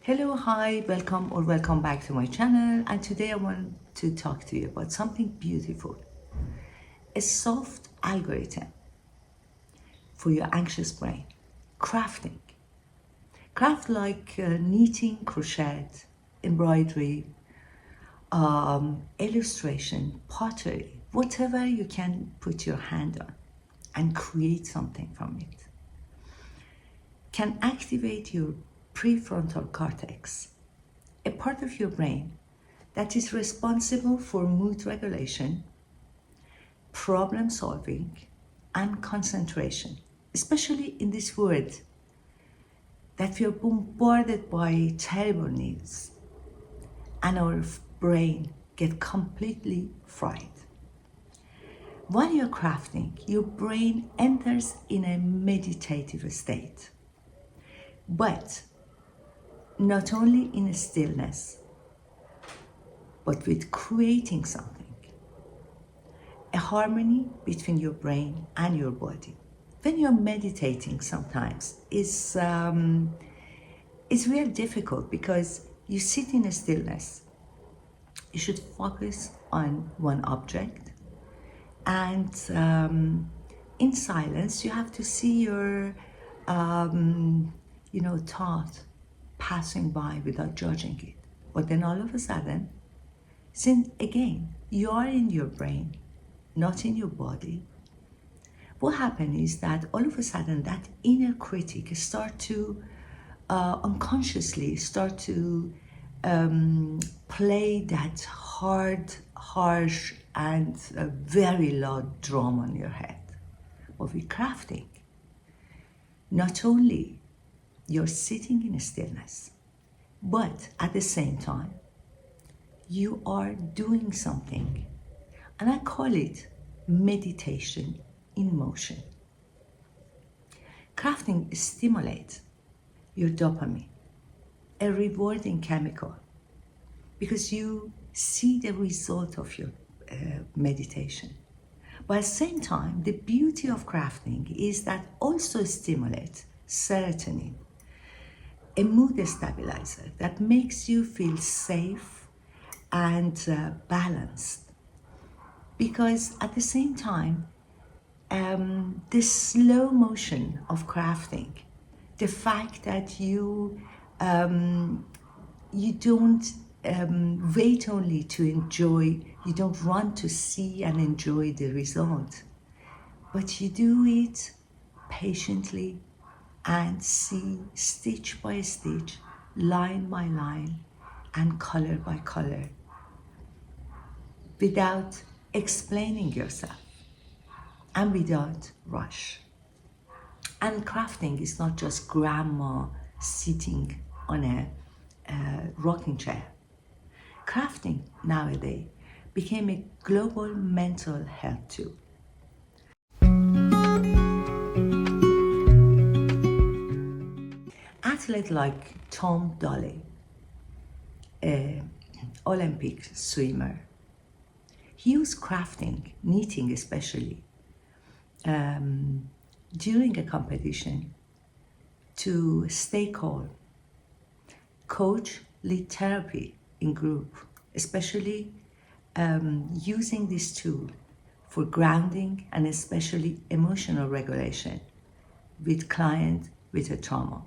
Hello, hi, welcome back to my channel. And today I want to talk to you about something beautiful, a soft algorithm for your anxious brain, crafting. Craft like knitting, crochet, embroidery, illustration, pottery, whatever you can put your hand on and create something from it, can activate your prefrontal cortex, a part of your brain that is responsible for mood regulation, problem solving, and concentration, especially in this world that we are bombarded by terrible news and our brain get completely fried. While you're crafting, your brain enters in a meditative state, but not only in stillness, but with creating something, a harmony between your brain and your body. When you're meditating sometimes, it's real difficult because you sit in a stillness. You should focus on one object, and in silence, you have to see your, thought passing by without judging it. But then all of a sudden, since again, you are in your brain, not in your body, what happens is that all of a sudden that inner critic start to unconsciously start to play that hard, harsh, and very loud drum on your head. But with crafting, not only you're sitting in stillness, but at the same time, you are doing something. And I call it meditation in motion. Crafting stimulates your dopamine, a rewarding chemical, because you see the result of your meditation. But at the same time, the beauty of crafting is that also stimulates serotonin, a mood stabilizer that makes you feel safe and balanced. Because at the same time, this slow motion of crafting, the fact that you don't wait only to enjoy, you don't run to see and enjoy the result, but you do it patiently and see stitch by stitch, line by line, and color by color, without explaining yourself and without rush. And crafting is not just grandma sitting on a rocking chair. Crafting nowadays became a global mental health tool. Athletes like Tom Daley, an Olympic swimmer, he used crafting, knitting especially, during a competition to stay calm, coach, lead therapy in group, especially using this tool for grounding and especially emotional regulation with clients with a trauma.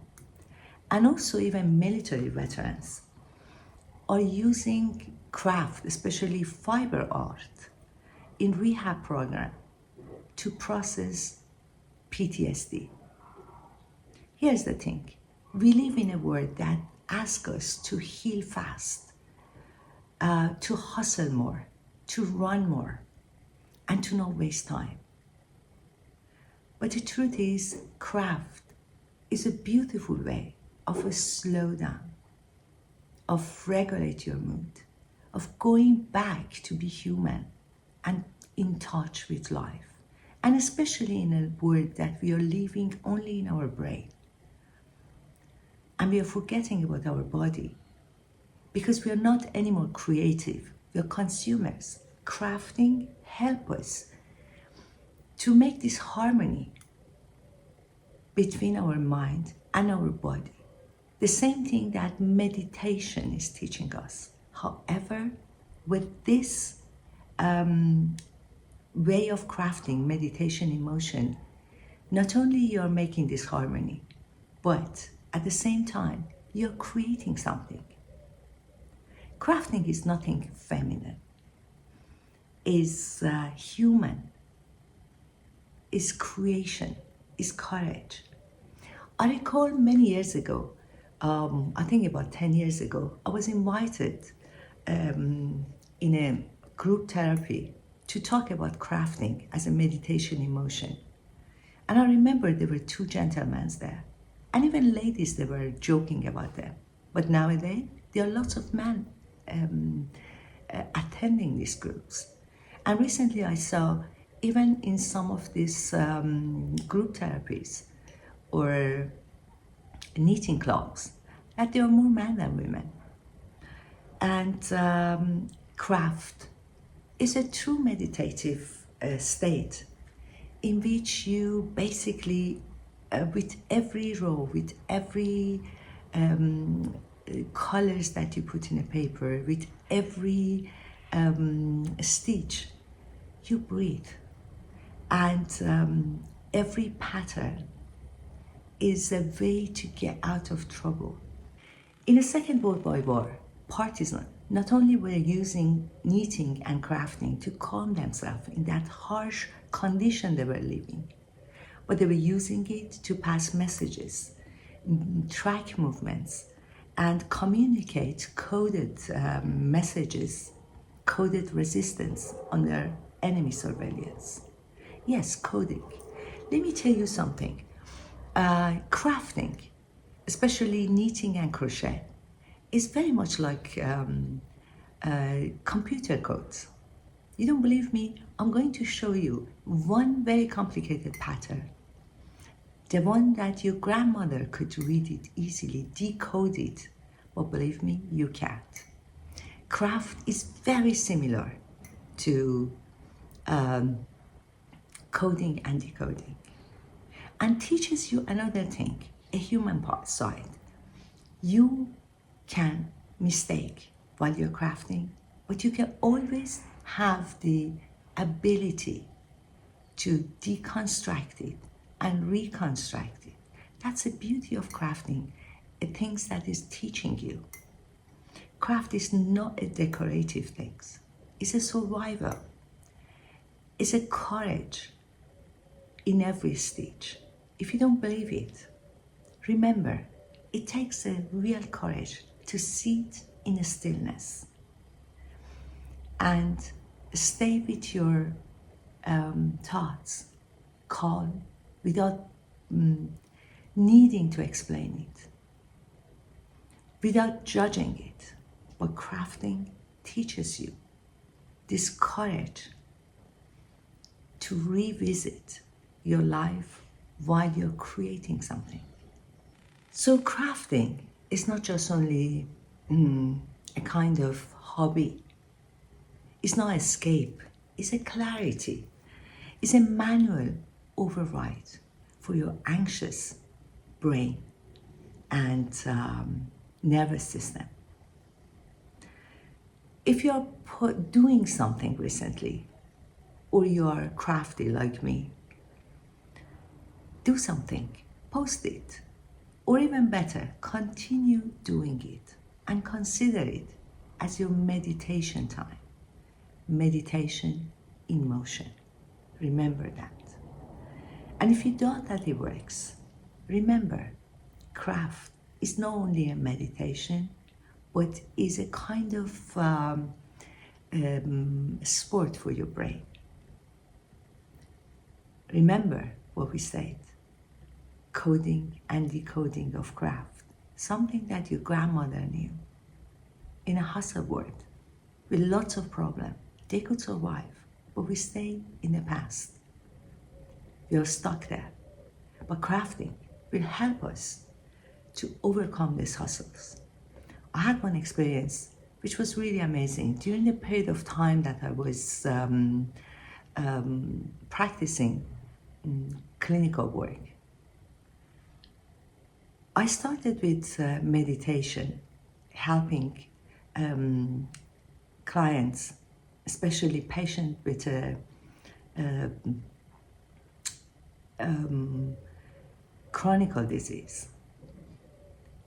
And also even military veterans are using craft, especially fiber art, in rehab program to process PTSD. Here's the thing, we live in a world that asks us to heal fast, to hustle more, to run more, and to not waste time. But the truth is, craft is a beautiful way of a slow down, of regulate your mood, of going back to be human and in touch with life. And especially in a world that we are living only in our brain. And we are forgetting about our body because we are not anymore creative, we are consumers. Crafting helps us to make this harmony between our mind and our body. The same thing that meditation is teaching us. However, with this way of crafting meditation in motion, not only you're making this harmony, but at the same time, you're creating something. Crafting is nothing feminine, is human, is creation, is courage. I recall many years ago, I think about 10 years ago, I was invited in a group therapy to talk about crafting as a meditation in motion. And I remember there were two gentlemen there, and even ladies, they were joking about them. But nowadays, there are lots of men attending these groups. And recently I saw, even in some of these group therapies or knitting clubs, that there are more men than women. And craft is a true meditative state in which you basically, with every row, with every colors that you put in a paper, with every stitch, you breathe. And every pattern is a way to get out of trouble. In the Second World War, partisans not only were using knitting and crafting to calm themselves in that harsh condition they were living, but they were using it to pass messages, track movements, and communicate coded messages, coded resistance under enemy surveillance. Yes, coding. Let me tell you something. Crafting, especially knitting and crochet, is very much like computer codes. You don't believe me? I'm going to show you one very complicated pattern. The one that your grandmother could read it easily, decode it, but believe me, you can't. Craft is very similar to coding and decoding, and teaches you another thing, a human part side. You can mistake while you're crafting, but you can always have the ability to deconstruct it and reconstruct it. That's the beauty of crafting, things that is teaching you. Craft is not a decorative thing. It's a survival. It's a courage in every stitch. If you don't believe it, remember, it takes a real courage to sit in a stillness and stay with your thoughts, calm, without needing to explain it, without judging it. But crafting teaches you this courage to revisit your life while you're creating something. So crafting is not just only a kind of hobby. It's not escape. It's a clarity. It's a manual override for your anxious brain and nervous system. If you're doing something recently, or you're crafty like me, do something, post it, or even better, continue doing it and consider it as your meditation time. Meditation in motion. Remember that. And if you doubt that it works, remember, craft is not only a meditation, but is a kind of sport for your brain. Remember what we said, coding and decoding of craft, something that your grandmother knew. In a hustle world, with lots of problems, they could survive, but we stay in the past. We are stuck there. But crafting will help us to overcome these hustles. I had one experience which was really amazing. During the period of time that I was practicing clinical work, I started with meditation, helping clients, especially patients with chronic disease.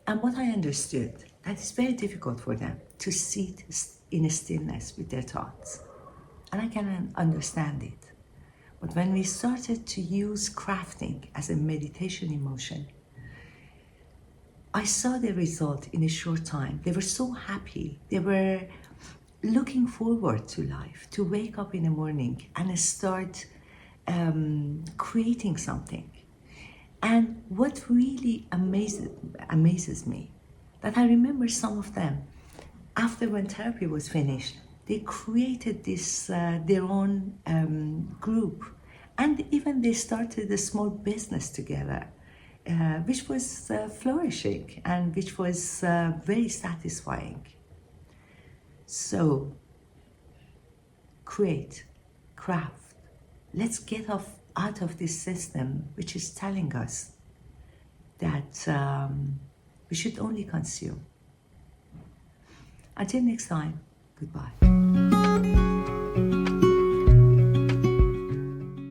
And what I understood, that it's very difficult for them to sit in a stillness with their thoughts. And I can understand it. But when we started to use crafting as a meditation emotion, I saw the result in a short time. They were so happy. They were looking forward to life, to wake up in the morning and start creating something. And what really amazes me, that I remember some of them, after when therapy was finished, they created this their own group, and even they started a small business together, which was flourishing and which was very satisfying. So, create, craft. Let's get out of this system which is telling us that we should only consume. Until next time, goodbye.